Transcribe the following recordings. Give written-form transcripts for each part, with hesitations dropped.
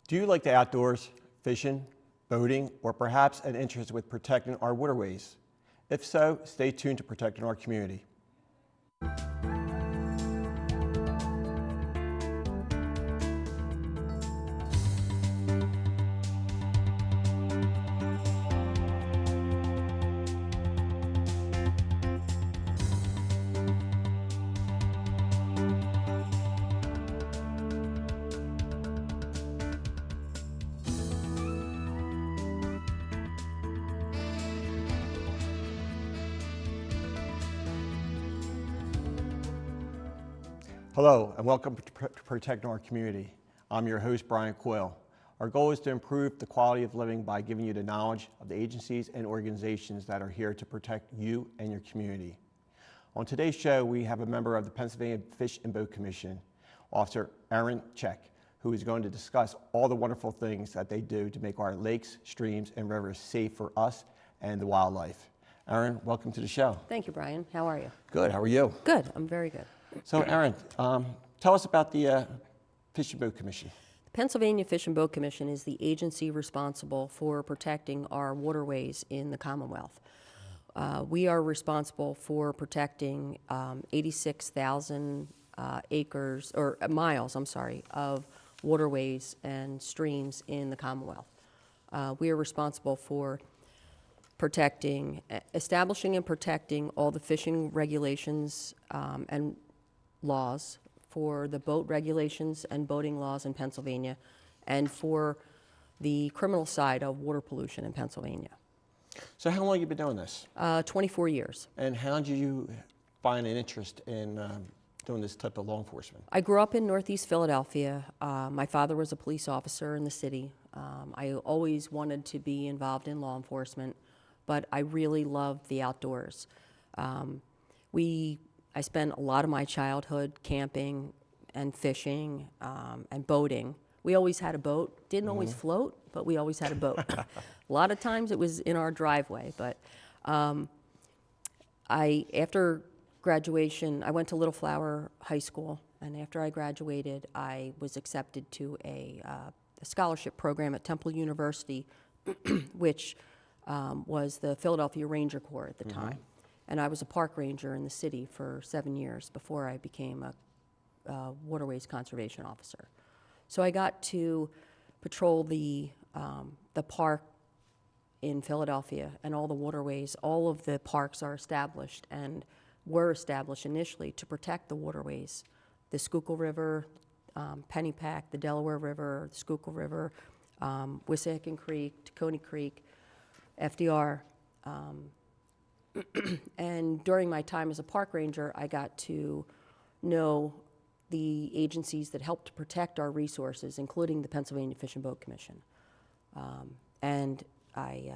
Do you like the outdoors, fishing, boating, or perhaps an interest with protecting our waterways? If so, stay tuned to Protecting Our Community. Hello, and welcome to Protecting Our Community. I'm your host, Bryan Coyle. Our goal is to improve the quality of living by giving you the knowledge of the agencies and organizations that are here to protect you and your community. On today's show, we have a member of the Pennsylvania Fish and Boat Commission, Officer Erin Czech, who is going to discuss all the wonderful things that they do to make our lakes, streams, and rivers safe for us and the wildlife. Erin, welcome to the show. Thank you, Brian. How are you? Good, how are you? Good, I'm very good. So, Erin, tell us about the Fish and Boat Commission. The Pennsylvania Fish and Boat Commission is the agency responsible for protecting our waterways in the Commonwealth. We are responsible for protecting 86,000 acres, or miles, of waterways and streams in the Commonwealth. We are responsible for establishing and protecting all the fishing regulations and laws, for the boat regulations and boating laws in Pennsylvania, and for the criminal side of water pollution in Pennsylvania. So how long have you been doing this? 24 years. And how did you find an interest in doing this type of law enforcement? I grew up in Northeast Philadelphia. My father was a police officer in the city. I always wanted to be involved in law enforcement, but I really loved the outdoors. I spent a lot of my childhood camping and fishing and boating. We always had a boat. Didn't always float, but we always had a boat. A lot of times it was in our driveway. But after graduation, I went to Little Flower High School, and after I graduated, I was accepted to a scholarship program at Temple University, which was the Philadelphia Ranger Corps at the time. And I was a park ranger in the city for 7 years before I became a waterways conservation officer. So I got to patrol the park in Philadelphia and all the waterways. All of the parks are established and were established initially to protect the waterways. The Schuylkill River, Pennypack, the Delaware River, the Schuylkill River, Wissahickon Creek, Tacony Creek, FDR. And during my time as a park ranger, I got to know the agencies that help to protect our resources, including the Pennsylvania Fish and Boat Commission. And I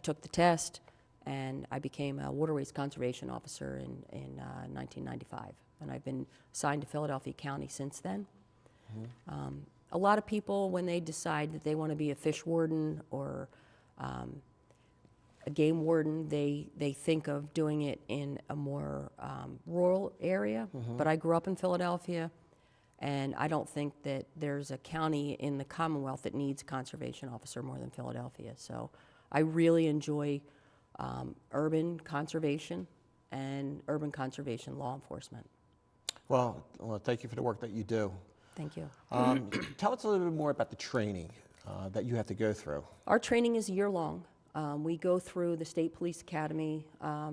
took the test, and I became a waterways conservation officer in 1995. And I've been assigned to Philadelphia County since then. A lot of people, when they decide that they want to be a fish warden or a game warden, they think of doing it in a more rural area. But I grew up in Philadelphia, and I don't think that there's a county in the Commonwealth that needs a conservation officer more than Philadelphia. So I really enjoy urban conservation and urban conservation law enforcement. Well, thank you for the work that you do. Thank you. Tell us a little bit more about the training that you have to go through. Our training is year-long. We go through the State Police Academy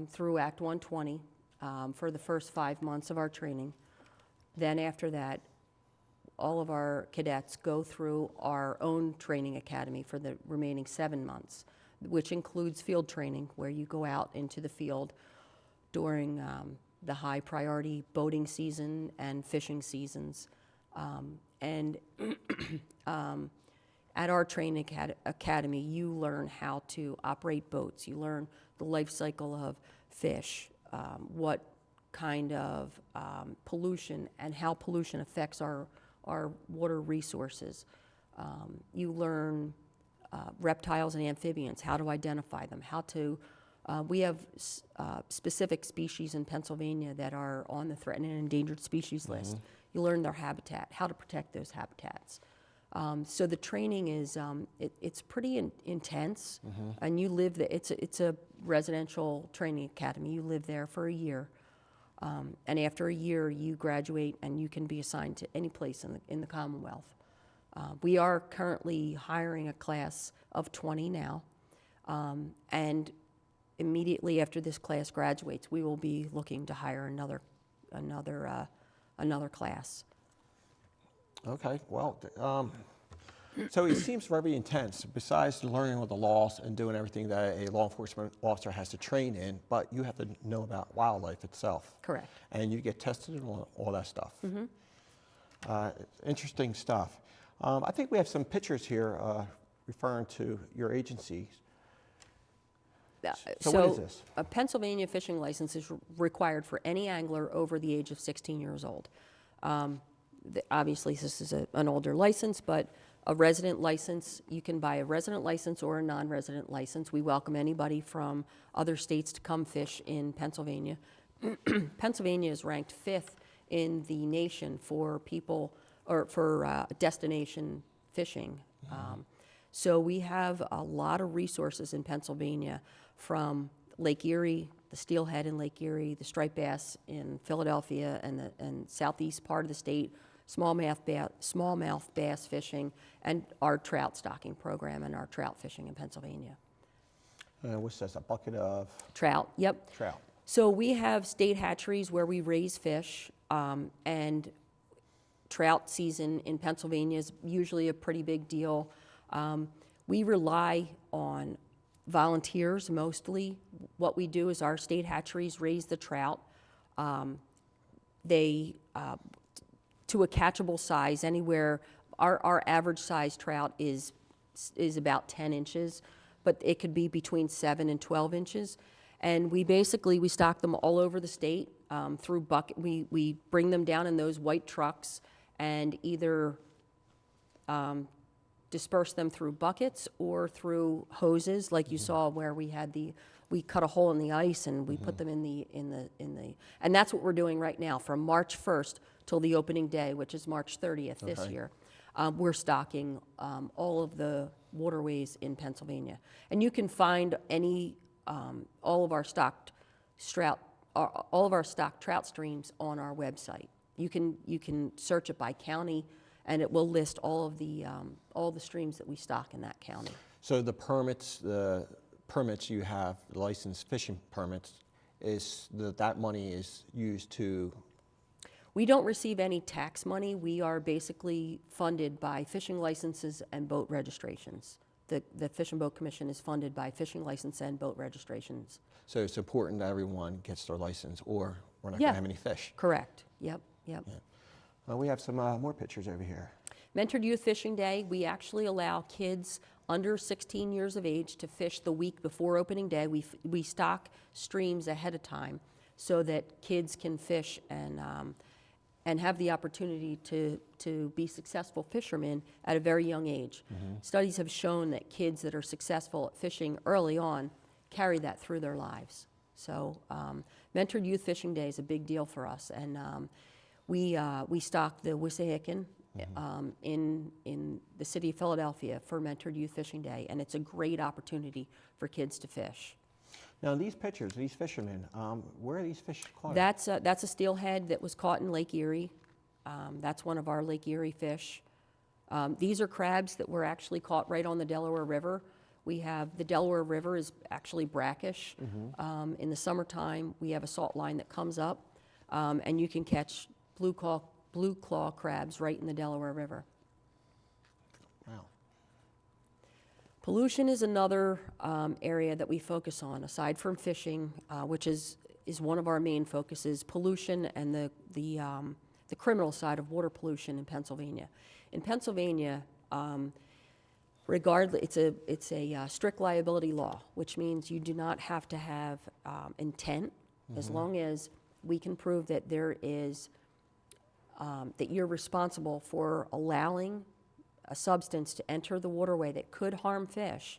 through Act 120 for the first 5 months of our training. Then after that, all of our cadets go through our own training academy for the remaining 7 months, which includes field training, where you go out into the field during the high priority boating season and fishing seasons. At our training academy, you learn how to operate boats. You learn the life cycle of fish, what kind of pollution and how pollution affects our water resources. You learn reptiles and amphibians, how to identify them, how to, we have specific species in Pennsylvania that are on the threatened and endangered species list. You learn their habitat, how to protect those habitats. So the training is, it's pretty intense, and you live there. It's a residential training academy. You live there for a year, and after a year, you graduate and you can be assigned to any place in the Commonwealth. We are currently hiring a class of 20 now, and immediately after this class graduates, we will be looking to hire another class. Okay, well, so it seems very intense, besides learning all the laws and doing everything that a law enforcement officer has to train in, but you have to know about wildlife itself. Correct. And you get tested on all that stuff. Interesting stuff. I think we have some pictures here referring to your agencies. So what is this? A Pennsylvania fishing license is required for any angler over the age of 16 years old. Obviously, this is an older license, but a resident license, you can buy a resident license or a non-resident license. We welcome anybody from other states to come fish in Pennsylvania. Pennsylvania is ranked 5th in the nation for people, or for destination fishing. So we have a lot of resources in Pennsylvania, from Lake Erie, the steelhead in Lake Erie, the striped bass in Philadelphia and southeast part of the state, smallmouth bass fishing, and our trout stocking program and our trout fishing in Pennsylvania. What's this, a bucket of? Trout, yep. Trout. So we have state hatcheries where we raise fish, and trout season in Pennsylvania is usually a pretty big deal. We rely on volunteers mostly. What we do is our state hatcheries raise the trout. They, to a catchable size, anywhere, our average size trout is about 10 inches, but it could be between 7 and 12 inches. And we stock them all over the state through bucket. We bring them down in those white trucks and either disperse them through buckets or through hoses, like you saw where we cut a hole in the ice and we put them in the, and that's what we're doing right now from March 1st till the opening day, which is March 30th this year. We're stocking all of the waterways in Pennsylvania. And you can find all of our stocked trout streams on our website. You can search it by county, and it will list all the streams that we stock in that county. So the permits you have, the licensed fishing permits, that money is used to? We don't receive any tax money. We are basically funded by fishing licenses and boat registrations. The Fish and Boat Commission is funded by fishing license and boat registrations. So it's important that everyone gets their license, or we're not going to have any fish. Correct. Yep. Yeah. We have some more pictures over here. Mentored Youth Fishing Day, we actually allow kids under 16 years of age to fish the week before opening day. We stock streams ahead of time so that kids can fish and have the opportunity to be successful fishermen at a very young age. Studies have shown that kids that are successful at fishing early on carry that through their lives. So Mentored Youth Fishing Day is a big deal for us, and we stock the Wissahickon in the city of Philadelphia for Mentored Youth Fishing Day, and it's a great opportunity for kids to fish. Now, these pictures, these fishermen, where are these fish caught? That's a steelhead that was caught in Lake Erie. That's one of our Lake Erie fish. These are crabs that were actually caught right on the Delaware River. The Delaware River is actually brackish. In the summertime, we have a salt line that comes up, and you can catch blue claw crabs right in the Delaware River. Wow. Pollution is another area that we focus on, aside from fishing, which is one of our main focuses. Pollution and the criminal side of water pollution in Pennsylvania. In Pennsylvania, regardless, it's a strict liability law, which means you do not have to have intent, as long as we can prove that that you're responsible for allowing a substance to enter the waterway that could harm fish.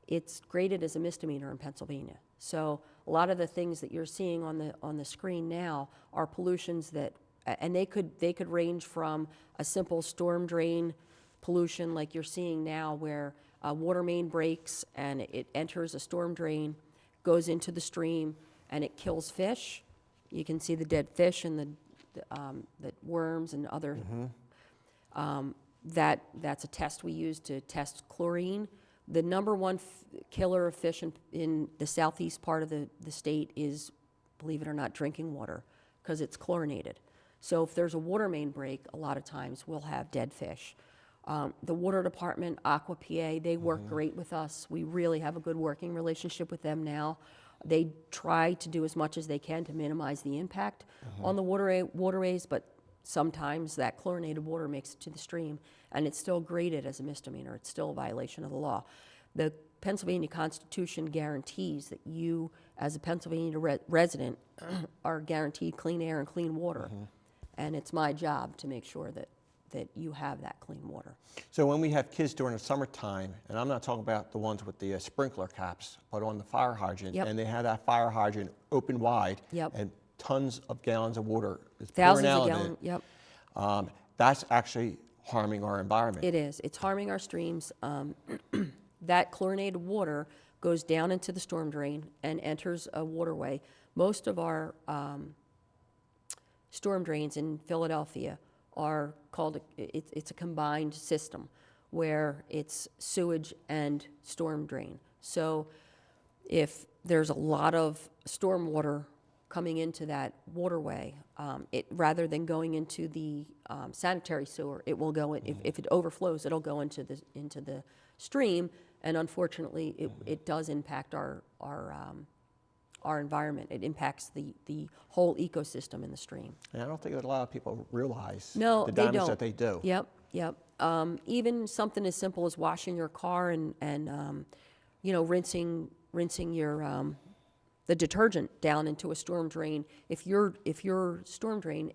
It's graded as a misdemeanor in Pennsylvania. So a lot of the things that you're seeing on the screen now are pollutions that, and they could range from a simple storm drain pollution like you're seeing now, where a water main breaks and it enters a storm drain, goes into the stream, and it kills fish. You can see the dead fish and the worms and other. That's a test we use to test chlorine. The number one killer of fish in the southeast part of the state is, believe it or not, drinking water, because it's chlorinated. So if there's a water main break, a lot of times we'll have dead fish. The water department, Aqua PA, they work great with us. We really have a good working relationship with them now. They try to do as much as they can to minimize the impact on the waterways, but sometimes that chlorinated water makes it to the stream, and it's still graded as a misdemeanor. It's still a violation of the law. The Pennsylvania Constitution guarantees that you, as a Pennsylvania resident, are guaranteed clean air and clean water. And it's my job to make sure that you have that clean water. So when we have kids during the summertime, and I'm not talking about the ones with the sprinkler caps, but on the fire hydrant, and they have that fire hydrant open wide, and tons of gallons of water is pouring out of it. That's actually harming our environment. It is. It's harming our streams. That chlorinated water goes down into the storm drain and enters a waterway. Most of our storm drains in Philadelphia are called, it's a combined system where it's sewage and storm drain. So if there's a lot of storm water coming into that waterway, rather than going into the sanitary sewer, it will go in, if it overflows, it'll go into the stream, and unfortunately it does impact our environment. It impacts the whole ecosystem in the stream. And I don't think that a lot of people realize the damage that they do. Yep. Even something as simple as washing your car and rinsing your the detergent down into a storm drain. If your storm drain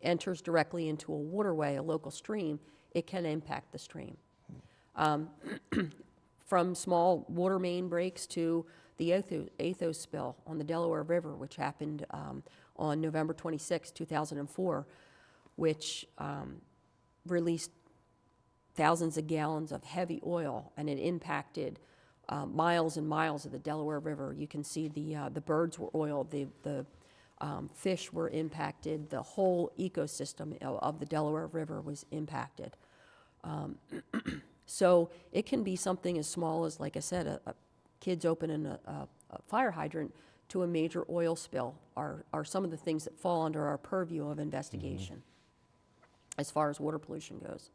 enters directly into a waterway, a local stream, it can impact the stream. From small water main breaks to the Athos spill on the Delaware River, which happened on November 26, 2004, which released thousands of gallons of heavy oil, and it impacted miles and miles of the Delaware River. You can see the birds were oiled, the fish were impacted, the whole ecosystem of the Delaware River was impacted. So it can be something as small as, like I said, kids opening a fire hydrant to a major oil spill are some of the things that fall under our purview of investigation as far as water pollution goes.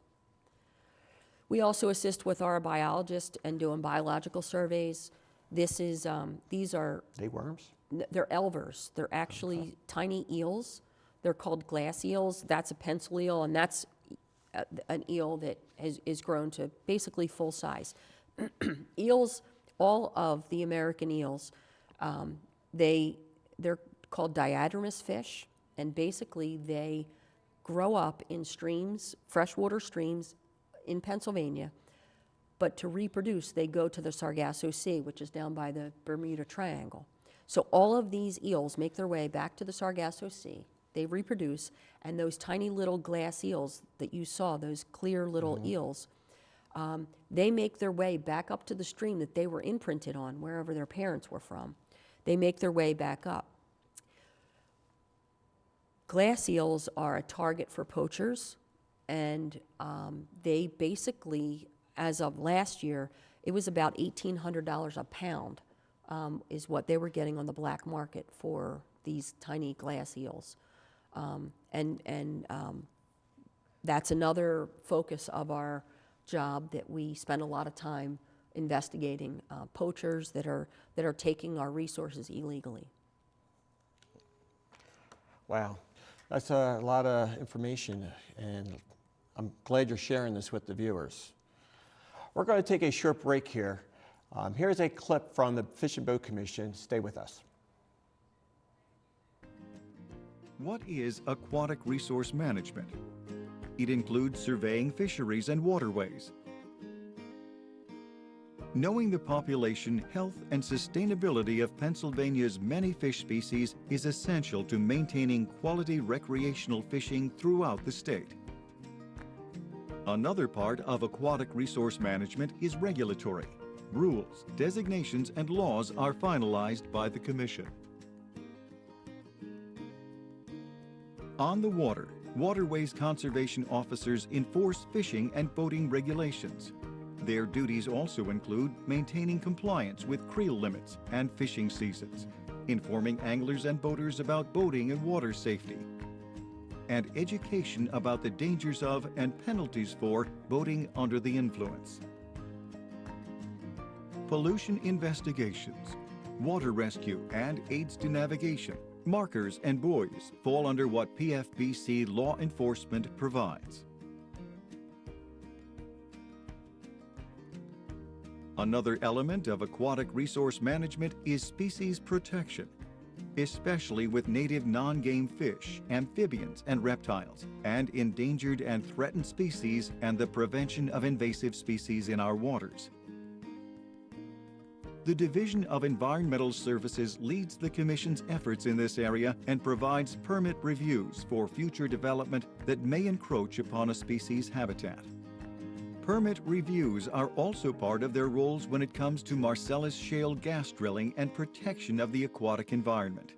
We also assist with our biologists and doing biological surveys. These are... They worms? They're elvers. They're actually tiny eels. They're called glass eels. That's a pencil eel, and that's an eel that is grown to basically full size. Eels, all of the American eels, they're called diadromous fish, and basically they grow up in streams, freshwater streams in Pennsylvania, but to reproduce, they go to the Sargasso Sea, which is down by the Bermuda Triangle. So all of these eels make their way back to the Sargasso Sea. They reproduce, and those tiny little glass eels that you saw, those clear little eels, they make their way back up to the stream that they were imprinted on, wherever their parents were from. They make their way back up. Glass eels are a target for poachers, and they basically, as of last year, it was about $1,800 a pound is what they were getting on the black market for these tiny glass eels. That's another focus of our job, that we spend a lot of time investigating poachers that are taking our resources illegally. Wow, that's a lot of information, and I'm glad you're sharing this with the viewers. We're going to take a short break here. Here's a clip from the Fish and Boat Commission. Stay with us. What is aquatic resource management? It includes surveying fisheries and waterways. Knowing the population, health, and sustainability of Pennsylvania's many fish species is essential to maintaining quality recreational fishing throughout the state. Another part of aquatic resource management is regulatory. Rules, designations, and laws are finalized by the Commission. On the water, waterways conservation officers enforce fishing and boating regulations. Their duties also include maintaining compliance with creel limits and fishing seasons, informing anglers and boaters about boating and water safety, and education about the dangers of and penalties for boating under the influence. Pollution investigations, water rescue, and aids to navigation, markers, and buoys fall under what PFBC law enforcement provides. Another element of aquatic resource management is species protection, especially with native non-game fish, amphibians, and reptiles, and endangered and threatened species, and the prevention of invasive species in our waters. The Division of Environmental Services leads the Commission's efforts in this area and provides permit reviews for future development that may encroach upon a species' habitat. Permit reviews are also part of their roles when it comes to Marcellus shale gas drilling and protection of the aquatic environment.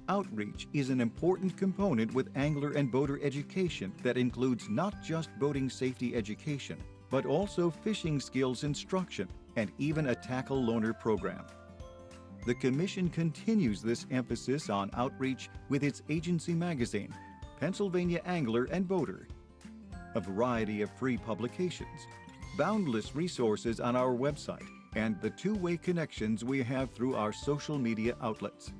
Outreach is an important component with angler and boater education that includes not just boating safety education, but also fishing skills instruction and even a tackle loaner program. The Commission continues this emphasis on outreach with its agency magazine, Pennsylvania Angler and Boater, a variety of free publications, boundless resources on our website, and the two-way connections we have through our social media outlets.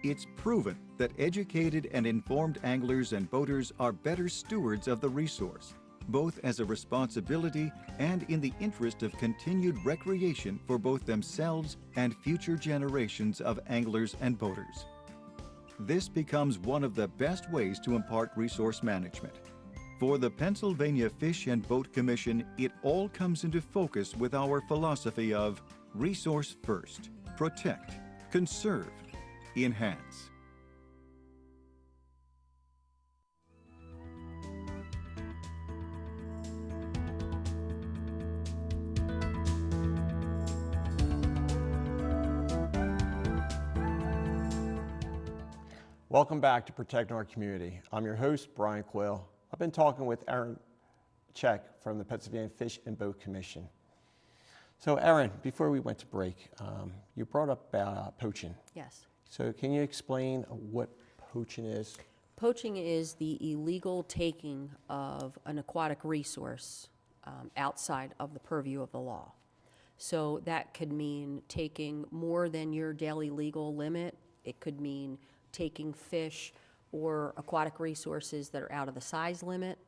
It's proven that educated and informed anglers and boaters are better stewards of the resource, both as a responsibility and in the interest of continued recreation for both themselves and future generations of anglers and boaters. This becomes one of the best ways to impart resource management. For the Pennsylvania Fish and Boat Commission, it all comes into focus with our philosophy of resource first, protect, conserve, enhance. Welcome back to Protecting Our Community. I'm your host, Bryan Coyle. I've been talking with Erin Czech from the Pennsylvania Fish and Boat Commission. So Erin, before we went to break, you brought up poaching. Yes. So can you explain what poaching is? Poaching is the illegal taking of an aquatic resource outside of the purview of the law. So that could mean taking more than your daily legal limit. It could mean taking fish or aquatic resources that are out of the size limit,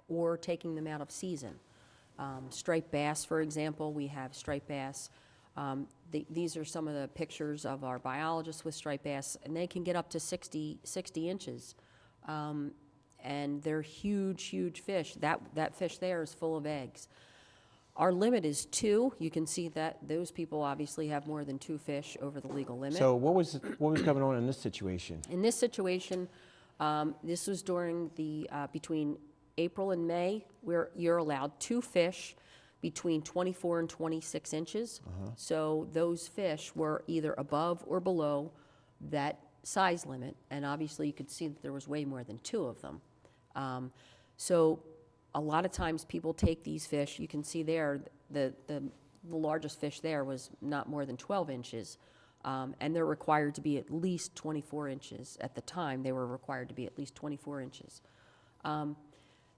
or taking them out of season. Striped bass, for example, we have striped bass. These are some of the pictures of our biologists with striped bass, and they can get up to 60 inches. And they're huge, huge fish. That fish there is full of eggs. Our limit is 2. You can see that those people obviously have more than 2 fish over the legal limit. So what was going on in this situation? In this situation, this was during the between April and May, where you're allowed 2 fish between 24 and 26 inches. So those fish were either above or below that size limit, and obviously you could see that there was way more than 2 of them. So a lot of times people take these fish. You can see there the largest fish there was not more than 12 inches, and they're required to be at least 24 inches. At the time, they were required to be at least 24 inches.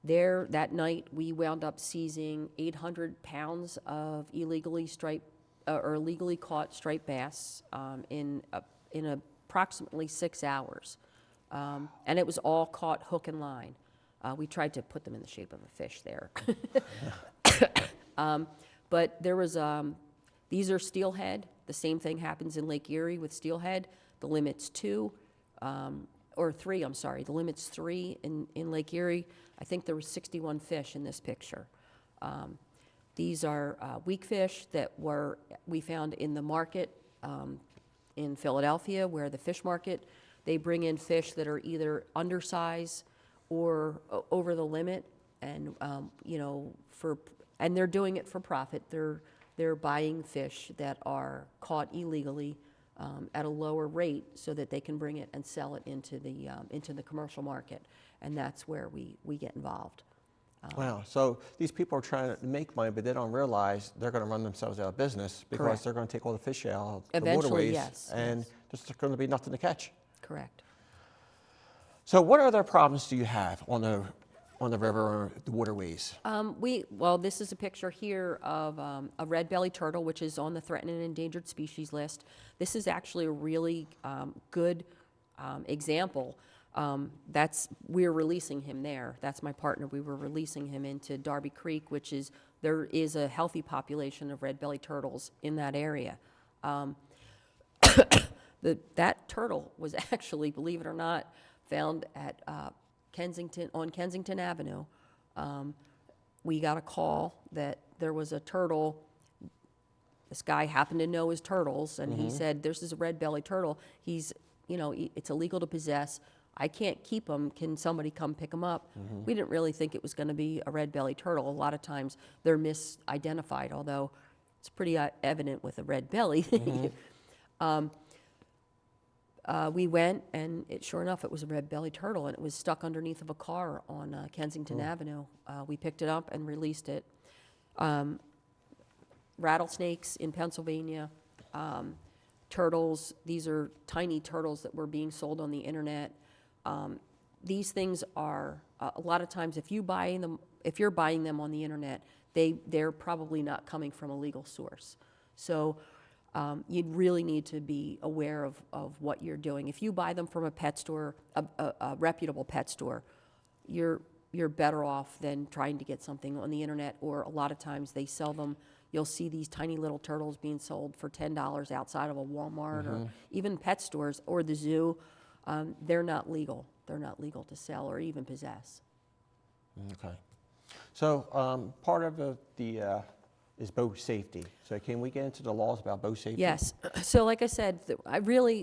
There, that night, we wound up seizing 800 pounds of illegally caught striped bass in approximately 6 hours. And it was all caught hook and line. We tried to put them in the shape of a fish there. But there was, these are steelhead. The same thing happens in Lake Erie with steelhead. The limit's 2, or 3, I'm sorry. The limit's 3 in Lake Erie. I think there were 61 fish in this picture. These are weak fish that we found in the market in Philadelphia, where the fish market They bring in fish that are either undersized or over the limit, and and they're doing it for profit. They're buying fish that are caught illegally at a lower rate so that they can bring it and sell it into the commercial market, and that's where we get involved. Wow, so these people are trying to make money, but they don't realize they're going to run themselves out of business because Correct. they're going to take all the fish out of the Eventually, waterways, yes, and yes. there's going to be nothing to catch. Correct. So what other problems do you have on the river or the waterways? Well, this is a picture here of a red-bellied turtle, which is on the threatened and endangered species list. This is actually a really good example. We're releasing him there. That's my partner. We were releasing him into Darby Creek, there is a healthy population of red-bellied turtles in that area. That turtle was actually, believe it or not, found at on Kensington Avenue. We got a call that there was a turtle. This guy happened to know his turtles, and he said, "This is a red-bellied turtle. It's illegal to possess. I can't keep him. Can somebody come pick him up?" We didn't really think it was going to be a red-bellied turtle. A lot of times they're misidentified, although it's pretty evident with a red belly. We went, and sure enough, it was a red-bellied turtle, and it was stuck underneath of a car on Kensington Avenue. We picked it up and released it. Rattlesnakes in Pennsylvania, turtles. These are tiny turtles that were being sold on the internet. These things are a lot of times if you're buying them on the internet, they're probably not coming from a legal source. So you'd really need to be aware of what you're doing. If you buy them from a pet store, a reputable pet store, you're better off than trying to get something on the internet, or a lot of times they sell them. You'll see these tiny little turtles being sold for $10 outside of a Walmart or even pet stores or the zoo. They're not legal. They're not legal to sell or even possess. Okay. So part of the is boat safety. So can we get into the laws about boat safety? Yes. So like I said,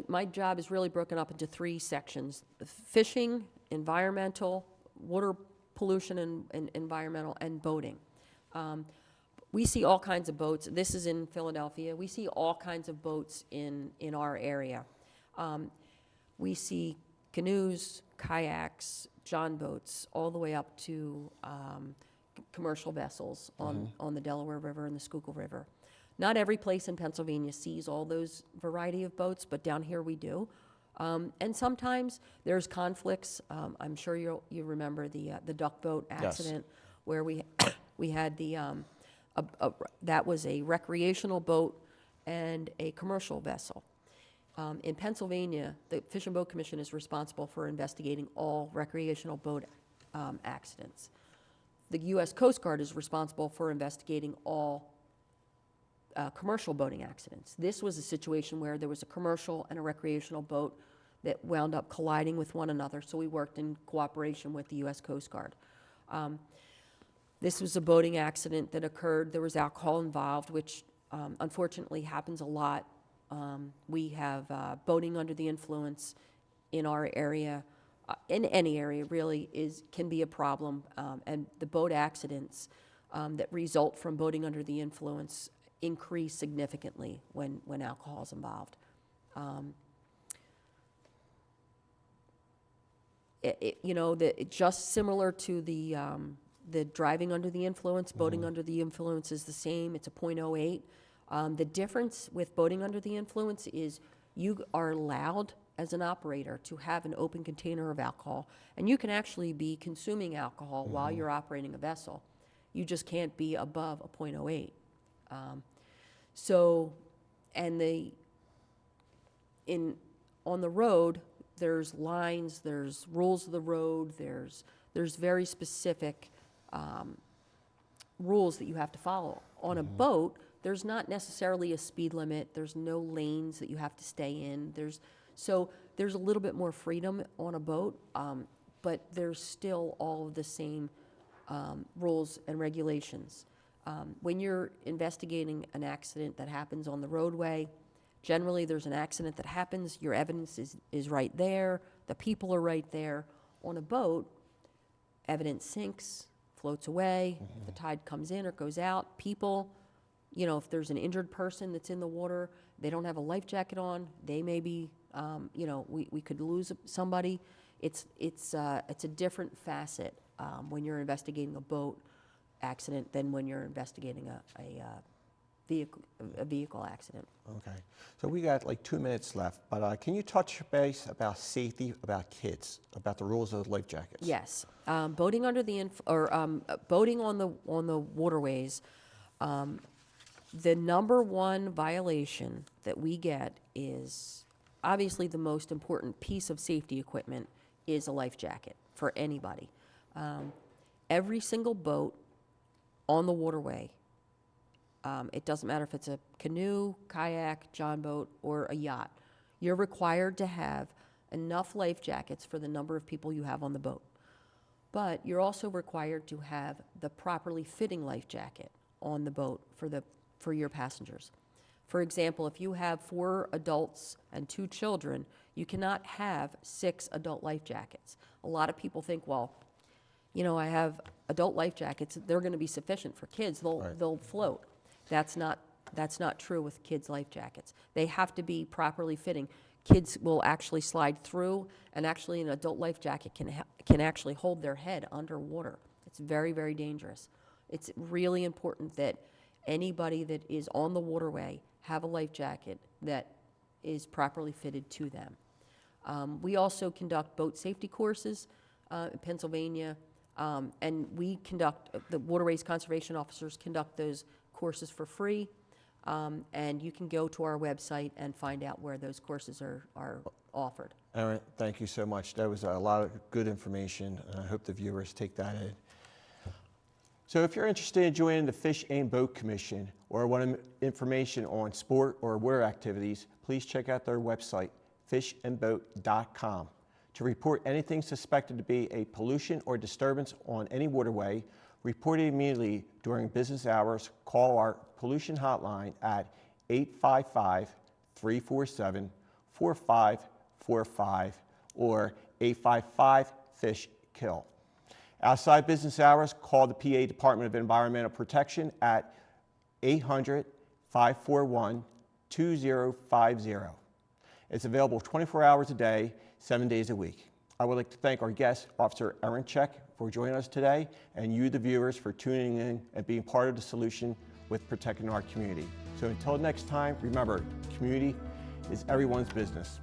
my job is really broken up into 3 sections: fishing, environmental, water pollution and environmental, and boating. We see all kinds of boats. This is in Philadelphia. We see all kinds of boats in our area. We see canoes, kayaks, john boats, all the way up to commercial vessels on the Delaware River and the Schuylkill River. Not every place in Pennsylvania sees all those variety of boats, but down here we do. And sometimes there's conflicts. I'm sure you remember the duck boat accident. Yes. Where we had that was a recreational boat and a commercial vessel. In Pennsylvania, the Fish and Boat Commission is responsible for investigating all recreational boat accidents. The U.S. Coast Guard is responsible for investigating all commercial boating accidents. This was a situation where there was a commercial and a recreational boat that wound up colliding with one another, so we worked in cooperation with the U.S. Coast Guard. This was a boating accident that occurred. There was alcohol involved, which unfortunately happens a lot. We have boating under the influence in our area, in any area really, can be a problem. And the boat accidents that result from boating under the influence increase significantly when alcohol is involved. Just similar to the driving under the influence, boating under the influence is the same. It's a .08. The difference with boating under the influence is you are allowed as an operator to have an open container of alcohol, and you can actually be consuming alcohol while you're operating a vessel. You just can't be above a .08. On the road, there's lines, there's rules of the road, there's very specific rules that you have to follow. On a boat, there's not necessarily a speed limit. There's no lanes that you have to stay in. There's a little bit more freedom on a boat, but there's still all of the same rules and regulations. When you're investigating an accident that happens on the roadway, Generally, there's an accident that happens, your evidence is right there, the people are right there. On a boat, evidence sinks, floats away, if the tide comes in or goes out, people, you know, if there's an injured person that's in the water, they don't have a life jacket on, they may be, you know, we could lose somebody. It's a different facet when you're investigating a boat accident than when you're investigating a vehicle accident. Okay, so we got like 2 minutes left, but can you touch base about safety, about kids, about the rules of life jackets? Yes, boating under the boating on the waterways. The number one violation that we get is obviously the most important piece of safety equipment is a life jacket for anybody. Every single boat on the waterway, it doesn't matter if it's a canoe, kayak, john boat, or a yacht, you're required to have enough life jackets for the number of people you have on the boat. But you're also required to have the properly fitting life jacket on the boat for your passengers. For example, if you have 4 adults and 2 children, you cannot have 6 adult life jackets. A lot of people think, well, you know, I have adult life jackets, they're going to be sufficient for kids, they'll float. That's not true with kids' life jackets. They have to be properly fitting. Kids will actually slide through, and actually an adult life jacket can actually hold their head underwater. It's very, very dangerous. It's really important that anybody that is on the waterway have a life jacket that is properly fitted to them. We also conduct boat safety courses in Pennsylvania, and the waterways conservation officers conduct those courses for free, and you can go to our website and find out where those courses are offered. Erin, thank you so much. That was a lot of good information, and I hope the viewers take that in. So if you're interested in joining the Fish and Boat Commission or want information on sport or water activities, please check out their website, fishandboat.com. To report anything suspected to be a pollution or disturbance on any waterway, report it immediately during business hours. Call our pollution hotline at 855-347-4545 or 855-FISH-KILL. Outside business hours, call the PA Department of Environmental Protection at 800-541-2050. It's available 24 hours a day, 7 days a week. I would like to thank our guest, Officer Erin Czech, for joining us today, and you, the viewers, for tuning in and being part of the solution with protecting our community. So until next time, remember, community is everyone's business.